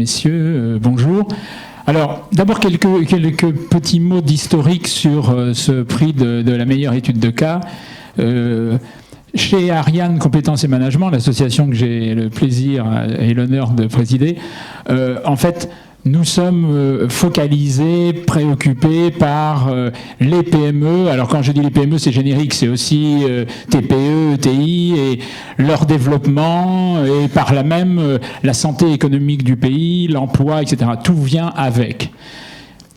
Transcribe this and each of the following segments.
messieurs, bonjour. Alors, d'abord quelques petits mots d'historique sur ce prix de la meilleure étude de cas. Chez Ariane Compétences et Management, l'association que j'ai le plaisir et l'honneur de présider, en fait, nous sommes focalisés, préoccupés par les PME. Alors quand je dis les PME, c'est générique, c'est aussi TPE, ETI et leur développement et par là même la santé économique du pays, l'emploi, etc. Tout vient avec.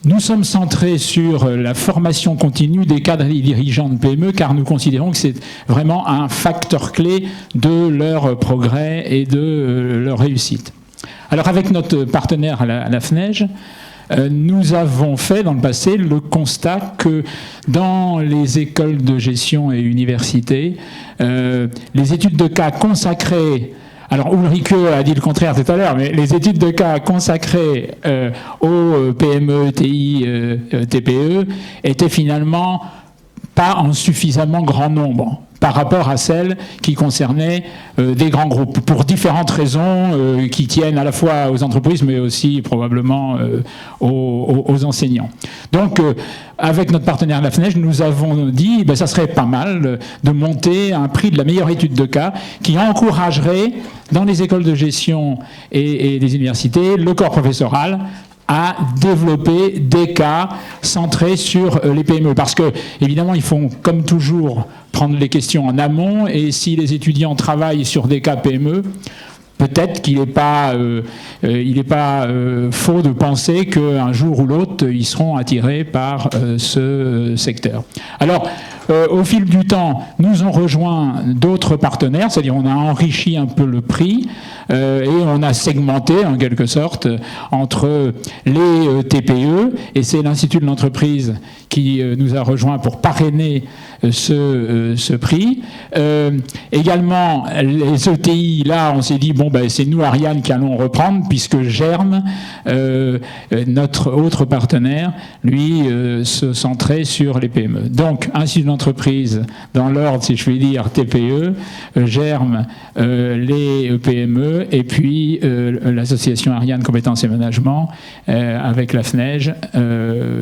Nous sommes centrés sur la formation continue des cadres et dirigeants de PME car nous considérons que c'est vraiment un facteur clé de leur progrès et de leur réussite. Alors avec notre partenaire à la FNEJ, nous avons fait dans le passé le constat que dans les écoles de gestion et universités, les études de cas consacrées, alors Ulrike a dit le contraire tout à l'heure, mais les études de cas consacrées aux PME, TI, TPE étaient finalement pas en suffisamment grand nombre par rapport à celles qui concernaient des grands groupes, pour différentes raisons qui tiennent à la fois aux entreprises, mais aussi probablement aux enseignants. Donc, avec notre partenaire la FNEJ, nous avons dit que ça serait pas mal de monter un prix de la meilleure étude de cas qui encouragerait, dans les écoles de gestion et les universités, le corps professoral à développer des cas centrés sur les PME. Parce que, évidemment, il faut, comme toujours, prendre les questions en amont, et si les étudiants travaillent sur des cas PME, peut-être qu'il n'est pas, faux de penser qu'un jour ou l'autre, ils seront attirés par ce secteur. Alors, au fil du temps, nous ont rejoint d'autres partenaires, c'est-à-dire on a enrichi un peu le prix et on a segmenté en quelque sorte entre les TPE, et c'est l'Institut de l'entreprise qui nous a rejoint pour parrainer ce prix. Également, les ETI, là, on s'est dit, bon, ben, c'est nous, Ariane, qui allons reprendre, puisque Germe, notre autre partenaire, lui, se centrait sur les PME. Donc, Institut de l'entreprise, dans l'ordre, si je puis dire, TPE, Germe, les PME, et puis l'association Ariane Compétences et Management, avec la FNEJ,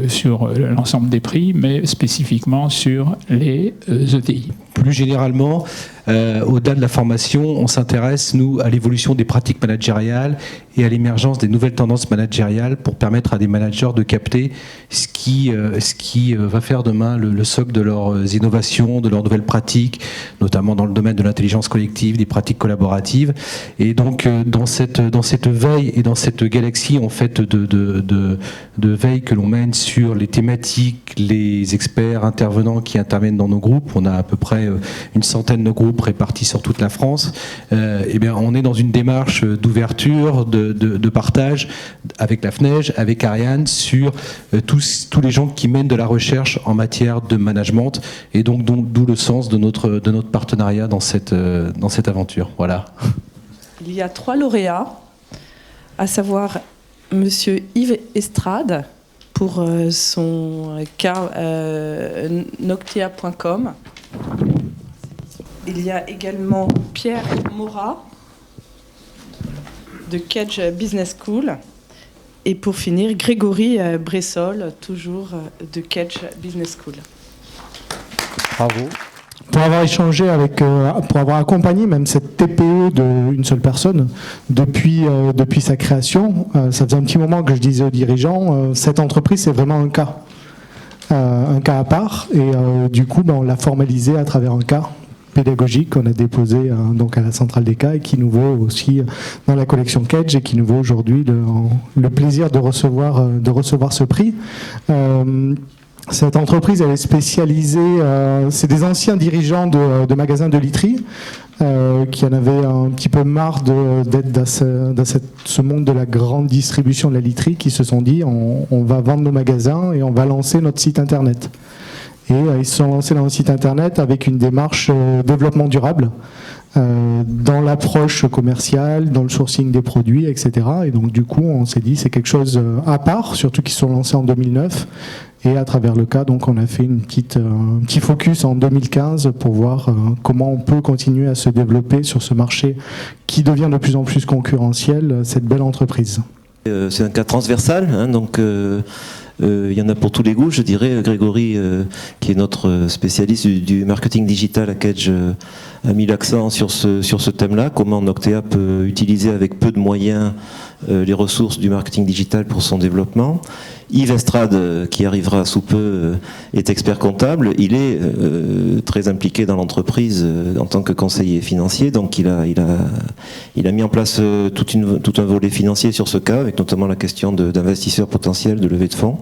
sur l'ensemble des prix, mais spécifiquement sur les ETI. Plus généralement, au-delà de la formation, on s'intéresse, nous, à l'évolution des pratiques managériales et à l'émergence des nouvelles tendances managériales pour permettre à des managers de capter ce qui va faire demain le socle de leurs innovations, de leurs nouvelles pratiques, notamment dans le domaine de l'intelligence collective, des pratiques collaboratives. Et donc, dans cette veille et dans cette galaxie en fait de veille que l'on mène sur les thématiques, les experts intervenants qui interviennent dans nos groupes, on a à peu près une centaine de groupes répartis sur toute la France, eh bien, on est dans une démarche d'ouverture, de partage avec la FNEJ, avec Ariane, sur tous les gens qui mènent de la recherche en matière de management, et donc d'où le sens de notre partenariat dans cette aventure. Voilà. Il y a 3 lauréats, à savoir Monsieur Yves Estrade pour son cas Noctia.com. Il y a également Pierre Morat de Kedge Business School. Et pour finir, Grégory Bressol, toujours de Kedge Business School. Bravo. Pour avoir échangé pour avoir accompagné même cette TPE d'une seule personne depuis sa création, ça faisait un petit moment que je disais aux dirigeants, cette entreprise c'est vraiment un cas à part, et du coup on l'a formalisé à travers un cas pédagogique qu'on a déposé donc à la centrale des cas, et qui nous vaut aussi dans la collection Kedge, et qui nous vaut aujourd'hui le plaisir de recevoir ce prix. Cette entreprise, elle est spécialisée, c'est des anciens dirigeants de magasins de literie qui en avaient un petit peu marre d'être dans ce monde de la grande distribution de la literie, qui se sont dit on va vendre nos magasins et on va lancer notre site internet. Et ils se sont lancés dans le site internet avec une démarche développement durable, dans l'approche commerciale, dans le sourcing des produits, etc. Et donc du coup, on s'est dit c'est quelque chose à part, surtout qu'ils sont lancés en 2009. Et à travers le cas, donc, on a fait un petit focus en 2015 pour voir comment on peut continuer à se développer sur ce marché qui devient de plus en plus concurrentiel, cette belle entreprise. C'est un cas transversal, hein, donc il y en a pour tous les goûts, je dirais. Grégory, qui est notre spécialiste du marketing digital à Kedge, a mis l'accent sur ce thème-là, comment Noctea peut utiliser avec peu de moyens les ressources du marketing digital pour son développement. Yves Estrade, qui arrivera sous peu, est expert comptable. Il est très impliqué dans l'entreprise en tant que conseiller financier, donc il a mis en place tout un volet financier sur ce cas, avec notamment la question d'investisseurs potentiels, de levée de fonds.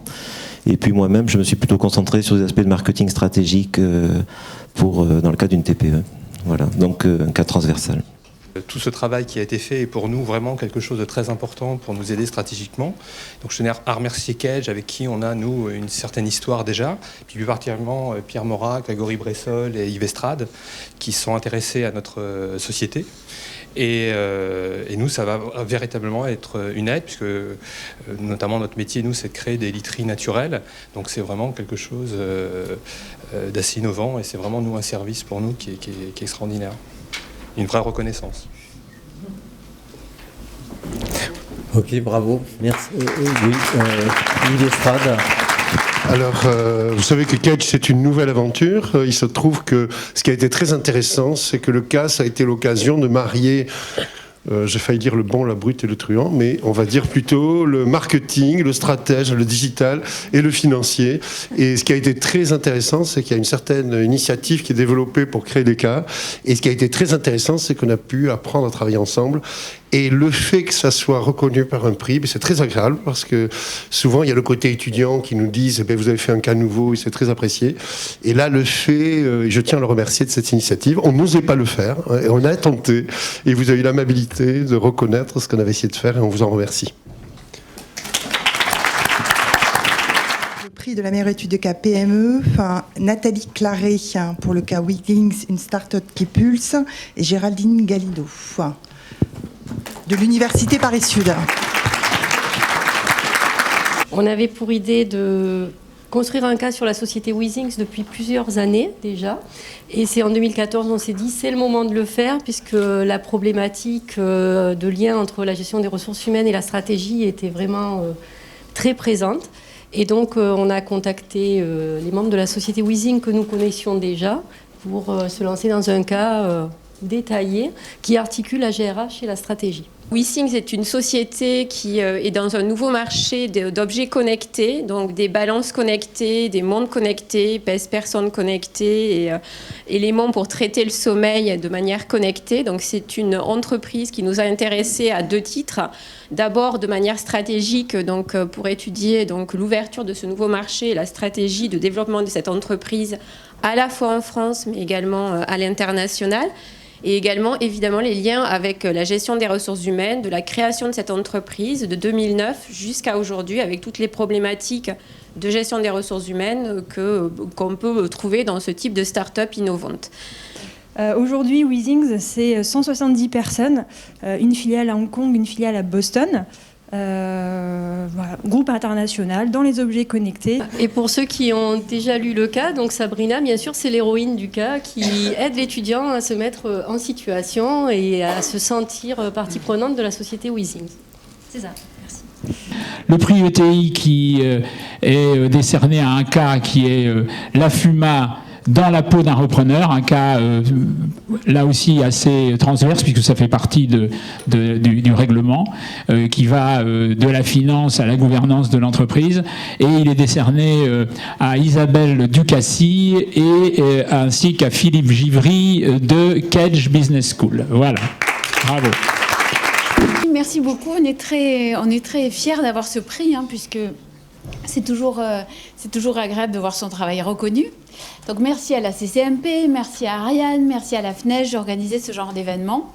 Et puis moi-même, je me suis plutôt concentré sur les aspects de marketing stratégique dans le cas d'une TPE. Voilà, donc un cas transversal. Tout ce travail qui a été fait est pour nous vraiment quelque chose de très important pour nous aider stratégiquement. Donc je tenais à remercier Kedge, avec qui on a, nous, une certaine histoire déjà, puis plus particulièrement Pierre Morat, Grégory Bressol et Yves Estrade, qui sont intéressés à notre société. Et nous, ça va véritablement être une aide, puisque notamment notre métier, nous, c'est de créer des literies naturelles. Donc c'est vraiment quelque chose d'assez innovant, et c'est vraiment, nous, un service pour nous qui est extraordinaire. Une vraie reconnaissance. Ok, bravo. Merci. Oui, Yves Estrade. Alors, vous savez que Kedge, c'est une nouvelle aventure. Il se trouve que ce qui a été très intéressant, c'est que le cas, ça a été l'occasion de marier, j'ai failli dire le bon, la brute et le truand, mais on va dire plutôt le marketing, le stratège, le digital et le financier. Et ce qui a été très intéressant, c'est qu'il y a une certaine initiative qui est développée pour créer des cas. Et ce qui a été très intéressant, c'est qu'on a pu apprendre à travailler ensemble. Et le fait que ça soit reconnu par un prix, c'est très agréable, parce que souvent il y a le côté étudiant qui nous disent vous avez fait un cas nouveau et c'est très apprécié. Et là, le fait, je tiens à le remercier de cette initiative. On n'osait pas le faire, et on a tenté. Et vous avez eu l'amabilité de reconnaître ce qu'on avait essayé de faire, et on vous en remercie. Le prix de la meilleure étude de cas PME, Nathalie Claret pour le cas Withings, une start-up qui pulse, et Géraldine Galindo de l'Université Paris-Sud. On avait pour idée de construire un cas sur la société Withings depuis plusieurs années déjà. Et c'est en 2014 on s'est dit c'est le moment de le faire, puisque la problématique de lien entre la gestion des ressources humaines et la stratégie était vraiment très présente. Et donc on a contacté les membres de la société Withings que nous connaissions déjà pour se lancer dans un cas détaillé qui articule la GRH et la stratégie. Withings est une société qui est dans un nouveau marché d'objets connectés, donc des balances connectées, des montres connectées, pèse-personnes connectées et éléments pour traiter le sommeil de manière connectée. Donc c'est une entreprise qui nous a intéressés à deux titres. D'abord de manière stratégique, donc pour étudier donc l'ouverture de ce nouveau marché et la stratégie de développement de cette entreprise à la fois en France mais également à l'international. Et également, évidemment, les liens avec la gestion des ressources humaines, de la création de cette entreprise de 2009 jusqu'à aujourd'hui, avec toutes les problématiques de gestion des ressources humaines qu'on peut trouver dans ce type de start-up innovante. Aujourd'hui, Withings, c'est 170 personnes, une filiale à Hong Kong, une filiale à Boston. Voilà, groupe international dans les objets connectés. Et pour ceux qui ont déjà lu le cas, donc Sabrina, bien sûr, c'est l'héroïne du cas qui aide l'étudiant à se mettre en situation et à se sentir partie prenante de la société Withings. C'est ça, merci. Le prix ETI qui est décerné à un cas qui est la FUMA dans la peau d'un repreneur, un cas là aussi assez transverse puisque ça fait partie du règlement qui va de la finance à la gouvernance de l'entreprise, et il est décerné à Isabelle Ducassi et ainsi qu'à Philippe Givry de Kedge Business School. Voilà, bravo. Merci beaucoup, on est très fiers d'avoir ce prix puisque c'est toujours agréable de voir son travail reconnu. Donc merci à la CCMP, merci à Ariane, merci à la FNEJ d'organiser ce genre d'événement.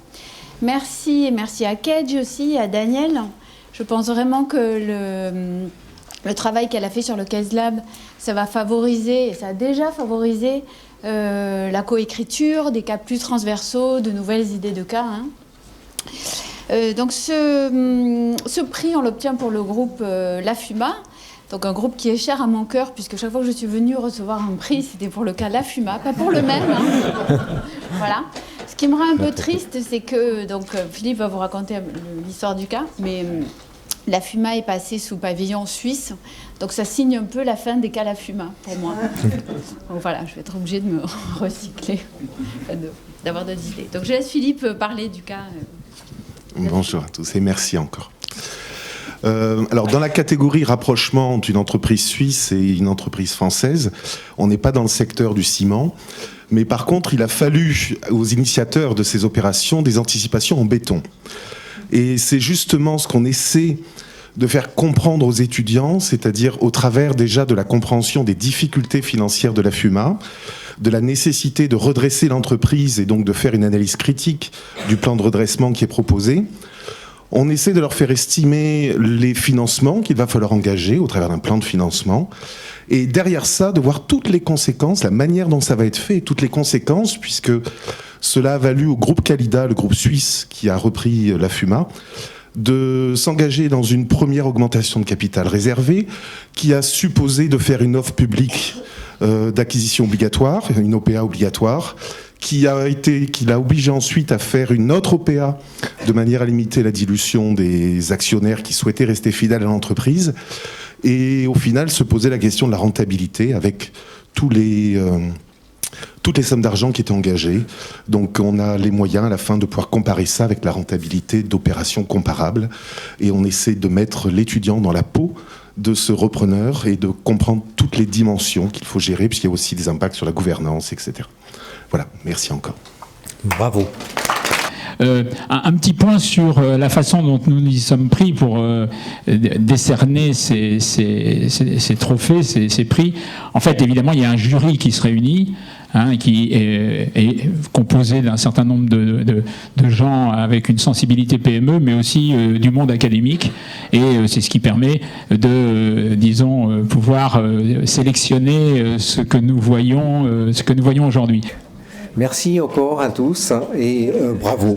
Merci à Kedge aussi, à Daniel. Je pense vraiment que le travail qu'elle a fait sur le Case Lab, ça va favoriser, et ça a déjà favorisé la coécriture, des cas plus transversaux, de nouvelles idées de cas. Donc ce prix, on l'obtient pour le groupe La Fuma. Donc un groupe qui est cher à mon cœur, puisque chaque fois que je suis venue recevoir un prix, c'était pour le cas La Fuma, pas pour le même. Voilà. Ce qui me rend un peu triste, c'est que, donc Philippe va vous raconter l'histoire du cas, mais la FUMA est passée sous pavillon suisse, donc ça signe un peu la fin des CALAFUMA pour moi. Donc voilà, je vais être obligée de me recycler, d'avoir d'autres idées. Donc je laisse Philippe parler du cas. Bonjour à tous et merci encore. Alors dans la catégorie rapprochement d'une entreprise suisse et une entreprise française, on n'est pas dans le secteur du ciment, mais par contre il a fallu aux initiateurs de ces opérations des anticipations en béton. Et c'est justement ce qu'on essaie de faire comprendre aux étudiants, c'est-à-dire au travers déjà de la compréhension des difficultés financières de la FUMA, de la nécessité de redresser l'entreprise et donc de faire une analyse critique du plan de redressement qui est proposé. On essaie de leur faire estimer les financements qu'il va falloir engager au travers d'un plan de financement. Et derrière ça, de voir toutes les conséquences, la manière dont ça va être fait, et toutes les conséquences, puisque cela a valu au groupe Qualida, le groupe suisse qui a repris la FUMA, de s'engager dans une première augmentation de capital réservé, qui a supposé de faire une offre publique d'acquisition obligatoire, une OPA obligatoire, qui l'a obligé ensuite à faire une autre OPA de manière à limiter la dilution des actionnaires qui souhaitaient rester fidèles à l'entreprise. Et au final, se poser la question de la rentabilité avec toutes les sommes d'argent qui étaient engagées. Donc on a les moyens à la fin de pouvoir comparer ça avec la rentabilité d'opérations comparables. Et on essaie de mettre l'étudiant dans la peau de ce repreneur et de comprendre toutes les dimensions qu'il faut gérer, puisqu'il y a aussi des impacts sur la gouvernance, etc. Voilà, merci encore. Bravo. Un petit point sur la façon dont nous y sommes pris pour décerner ces trophées, ces prix. En fait, évidemment, il y a un jury qui se réunit, qui est composé d'un certain nombre de gens avec une sensibilité PME, mais aussi du monde académique. Et c'est ce qui permet de, disons, pouvoir sélectionner ce que nous voyons aujourd'hui. Merci encore à tous et bravo.